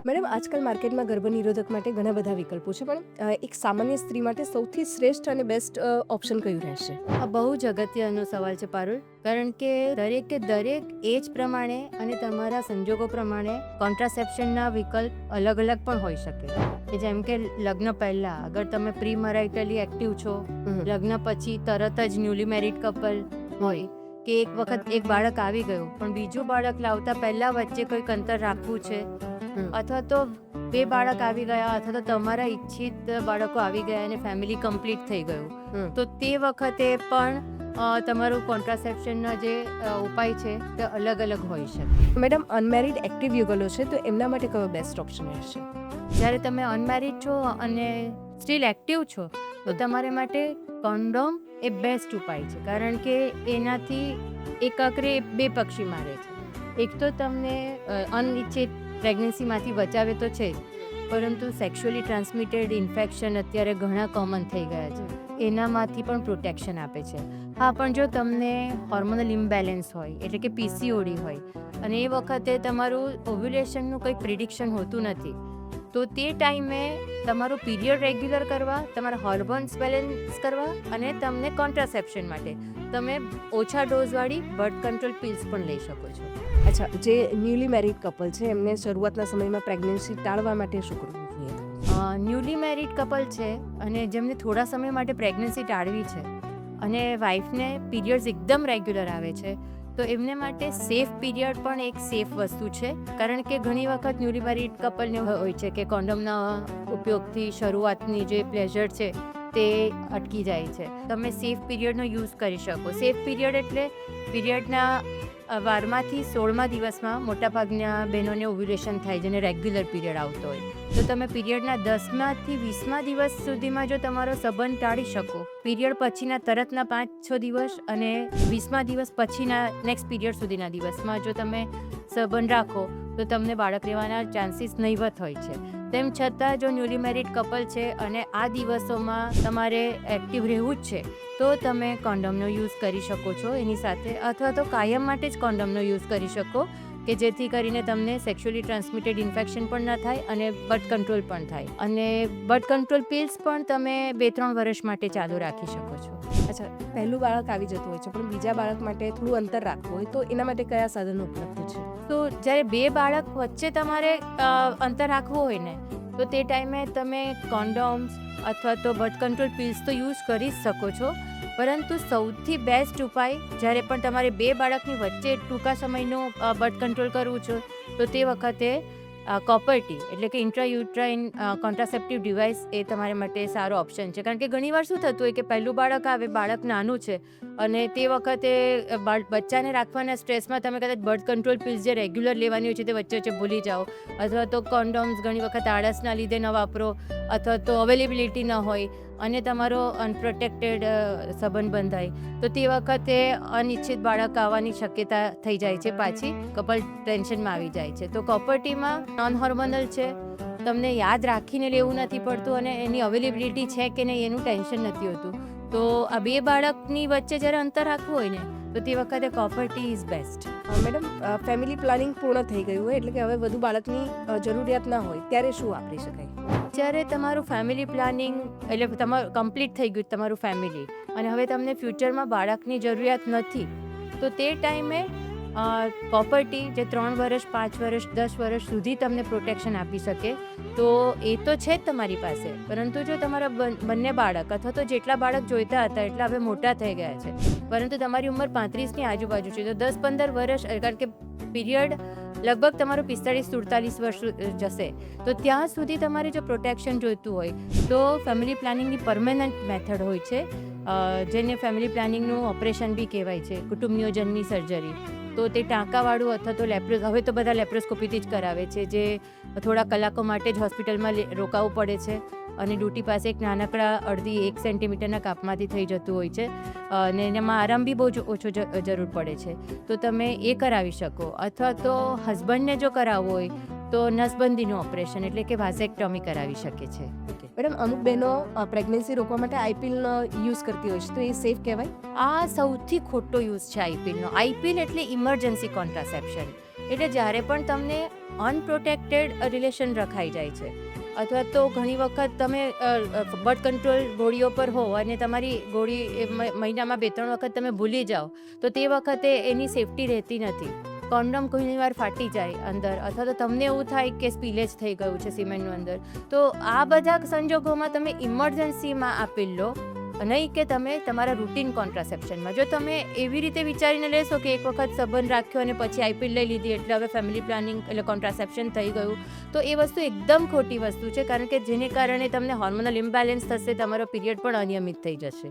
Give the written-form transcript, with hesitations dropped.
Madam, આજકાલ માર્કેટમાં ગર્ભનિરોધક માટે ઘણા બધા વિકલ્પો છે, પણ એક સામાન્ય સ્ત્રી માટે સૌથી શ્રેષ્ઠ અને બેસ્ટ ઓપ્શન કયું રહેશે? આ બહુ જ અગત્યનો સવાલ છે પારુલ, કારણ કે દરેકે દરેક એજ પ્રમાણે અને તમારા સંજોગો પ્રમાણે કોન્ટ્રાસેપ્શનના વિકલ્પ અલગ અલગ પણ હોઈ શકે. કે જેમ કે લગ્ન પહેલા અગર તમે પ્રી મેરાઇટલી એક્ટિવ છો, લગ્ન પછી તરત જ ન્યૂલી મેરિડ કપલ હોય કે એક વખત એક બાળક આવી ગયું પણ બીજું બાળક લાવતા પહેલા વચ્ચે કોઈક અંતર રાખવું છે, અથવા તો બે બાળક આવી ગયા અથવા તો તમારા ઈચ્છિત બાળકો આવી ગયા અને ફેમિલી કમ્પ્લીટ થઈ ગયું, તો તે વખતે પણ તમારું કોન્ટ્રાસેપ્શનના જે ઉપાય છે તે અલગ અલગ હોઈ શકે. મેડમ, અનમેરિડ એક્ટિવ યુગલો છે, તો એમના માટે કયો બેસ્ટ ઓપ્શન રહેશે? જ્યારે તમે અનમેરિડ છો અને સ્ટીલ એક્ટિવ છો તો તમારા માટે કોન્ડોમ એ બેસ્ટ ઉપાય છે, કારણ કે એનાથી એક આકરે બે પક્ષી મારે છે. એક તો તમને અનઇચ્છિત પ્રેગ્નન્સીમાંથી બચાવે તો છે જ, પરંતુ સેક્સ્યુઅલી ટ્રાન્સમિટેડ ઇન્ફેક્શન અત્યારે ઘણા કોમન થઈ ગયા છે, એનામાંથી પણ પ્રોટેક્શન આપે છે. હા, પણ જો તમને હોર્મોનલ ઇમ્બેલેન્સ હોય એટલે કે પીસીઓડી હોય અને એ વખતે તમારું ઓવ્યુલેશનનું કંઈ પ્રિડિક્શન હોતું નથી, તો તે ટાઈમે તમારું પીરિયડ રેગ્યુલર કરવા, તમારા હોર્મોન્સ બેલેન્સ કરવા અને તમને કોન્ટ્રાસેપ્શન માટે તમે ઓછા ડોઝવાળી બર્થ કંટ્રોલ પિલ્સ પણ લઈ શકો છો. અચ્છા, જે ન્યૂલી મેરિડ કપલ છે એમને શરૂઆતના સમયમાં પ્રેગ્નન્સી ટાળવા માટે શું કરવું જોઈએ? ન્યૂલી મેરિડ કપલ છે અને જેમને થોડા સમય માટે પ્રેગ્નન્સી ટાળવી છે અને વાઈફને પીરિયડ્સ એકદમ રેગ્યુલર આવે છે, તો એમને માટે સેફ પીરિયડ પણ એક સેફ વસ્તુ છે, કારણ કે ઘણી વખત ન્યૂલી મેરિડ કપલને હોય છે કે કોન્ડોમના ઉપયોગથી શરૂઆતની જે પ્લેઝર છે તે અટકી જાય છે. તમે સેફ પીરિયડનો યુઝ કરી શકો. સેફ પીરિયડ એટલે પીરિયડના 12માંથી 16મા દિવસમાં મોટાભાગના બહેનોને ઓવ્યુલેશન થાય, જેને રેગ્યુલર પીરિયડ આવતો હોય, તો તમે પીરિયડના 10માથી 20મા દિવસ સુધીમાં જો તમારો સંબંધ ટાળી શકો, પીરિયડ પછીના તરતના 5-6 દિવસ અને 20મા દિવસ પછીના નેક્સ્ટ પીરિયડ સુધીના દિવસમાં જો તમે સંબંધ રાખો તો તમને બાળક રહેવાના ચાન્સીસ નહીવત હોય છે. તેમ છતાં જો ન્યૂલી મેરિડ કપલ છે અને આ દિવસોમાં તમારે એક્ટિવ રહેવું જ છે, તો તમે કોન્ડોમનો યુઝ કરી શકો છો એની સાથે, અથવા તો કાયમ માટે જ કોન્ડોમનો યુઝ કરી શકો કે જેથી કરીને તમને સેક્સ્યુઅલી ટ્રાન્સમિટેડ ઇન્ફેક્શન પણ ન થાય અને બર્થ કંટ્રોલ પણ થાય. અને બર્થ કંટ્રોલ પિલ્સ પણ તમે 2-3 વર્ષ માટે ચાલુ રાખી શકો છો. અચ્છા, પહેલું બાળક આવી જતું હોય છે પણ બીજા બાળક માટે થોડું અંતર રાખવું હોય, તો એના માટે કયા સાધનો ઉપલબ્ધ છે? તો જ્યારે બે બાળક વચ્ચે તમારે અંતર રાખવું હોય ને, તો તે ટાઈમે તમે કોન્ડોમ્સ અથવા તો બર્થ કંટ્રોલ પિલ્સ તો યુઝ કરી જ શકો છો, પરંતુ સૌથી બેસ્ટ ઉપાય જ્યારે પણ તમારે બે બાળકની વચ્ચે ટૂંકા સમયનું બર્થ કંટ્રોલ કરવું છે, તો તે વખતે કોપર ટી એટલે કે ઇન્ટ્રાયુટ્રાઇન કોન્ટ્રાસેપ્ટિવ ડિવાઇસ એ તમારા માટે સારો ઓપ્શન છે. કારણ કે ઘણીવાર શું થતું હોય કે પહેલું બાળક આવે, બાળક નાનું છે અને તે વખતે બચ્ચાને રાખવાના સ્ટ્રેસમાં તમે કદાચ બર્થ કંટ્રોલ પિલ્સ જે રેગ્યુલર લેવાની હોય છે તે વચ્ચે વચ્ચે ભૂલી જાઓ, અથવા તો કોન્ડોમ્સ ઘણી વખત આળસના લીધે ન વાપરો, અથવા તો અવેલેબિલિટી ન હોય અને તમારો અનપ્રોટેક્ટેડ સંબંધ બંધાય, તો તે વખતે અનિચ્છિત બાળક આવવાની શક્યતા થઈ જાય છે, પાછી કપલ ટેન્શનમાં આવી જાય છે. તો કોપર ટીમાં નોન હોર્મોનલ છે, તમને યાદ રાખીને લેવું નથી પડતું અને એની અવેલેબિલિટી છે કે નહીં એનું ટેન્શન નથી હોતું. તો આ બે બાળકની વચ્ચે જ્યારે અંતર રાખવું હોય ને, તો તે વખતે copper T is best. Madam, family planning પૂર્ણ થઈ ગયું હોય એટલે કે હવે વધુ બાળકની જરૂરિયાત ના હોય, ત્યારે શું વાપરી શકાય? જ્યારે તમારું ફેમિલી પ્લાનિંગ એટલે તમારું કમ્પ્લીટ થઈ ગયું તમારું ફેમિલી અને હવે તમને ફ્યુચરમાં બાળકની જરૂરિયાત નથી, તો તે ટાઈમે કોપર ટી જે 3 વર્ષ, 5 વર્ષ, 10 વર્ષ સુધી તમને પ્રોટેક્શન આપી શકે, તો એ તો છે જ તમારી પાસે. પરંતુ જો તમારા બંને બાળક અથવા તો જેટલા બાળક જોઈતા હતા એટલા હવે મોટા થઈ ગયા છે, પરંતુ તમારી ઉંમર 35ની આજુબાજુ છે, તો 10-15 વર્ષ, કારણ કે પીરિયડ લગભગ તમારું 45-47 વર્ષ જશે, તો ત્યાં સુધી તમારે જો પ્રોટેક્શન જોઈતું હોય તો ફેમિલી પ્લાનિંગની પરમેનન્ટ મેથડ હોય છે, જેને ફેમિલી પ્લાનિંગનું ઓપરેશન બી કહેવાય છે, કુટુંબ નિયોજનની સર્જરી. તો તે ટાંકાવાળું અથવા તો હવે તો બધા લેપ્રોસ્કોપીથી જ કરાવે છે, જે થોડા કલાકો માટે જ હોસ્પિટલમાં રોકાવું પડે છે અને ડ્યુટી પાસે એક નાનકડા 1.5 સેન્ટીમીટરના કાપમાંથી થઈ જતું હોય છે અને એમાં આરામ બી બહુ ઓછો જરૂર પડે છે, તો તમે એ કરાવી શકો. અથવા તો હસબન્ડને જો કરાવવું હોય તો નસબંધીનું ઓપરેશન એટલે કે વાઝેક્ટોમી કરાવી શકે છે. મેડમ, અમુક બહેનો પ્રેગ્નન્સી રોકવા માટે આઈપીએલનો યુઝ કરતી હોય છે, તો એ સેફ કહેવાય? આ સૌથી ખોટો યુઝ છે આઈપીએલનો. આઈપીએલ એટલે ઇમરજન્સી કોન્ટ્રાસેપ્શન, એટલે જ્યારે પણ તમને અનપ્રોટેક્ટેડ રિલેશન રખાઈ જાય છે. અથવા તો ઘણી વખત તમે બર્થ કંટ્રોલ ગોળીઓ પર હો અને તમારી ગોળી મહિનામાં 2-3 વખત તમે ભૂલી જાઓ તો તે વખતે એની સેફટી રહેતી નથી. કોન્ડોમ ઘણી વાર ફાટી જાય અંદર, અથવા તો તમને એવું થાય કે સ્પિલેજ થઈ ગયું છે સિમેન્ટનું અંદર. તો આ બધા સંજોગોમાં તમે ઇમરજન્સીમાં આ પિલ લો, નહીં કે તમે તમારા રૂટીન કોન્ટ્રાસેપ્શનમાં. જો તમે એવી રીતે વિચારીને લેશો કે એક વખત સંબંધ રાખ્યો અને પછી આઈ પિલ લઈ લીધી એટલે હવે ફેમિલી પ્લાનિંગ એટલે કોન્ટ્રાસેપ્શન થઈ ગયું, તો એ વસ્તુ એકદમ ખોટી વસ્તુ છે. કારણ કે જેને કારણે તમને હોર્મોનલ ઇમ્બેલેન્સ થશે, તમારો પીરિયડ પણ અનિયમિત થઈ જશે.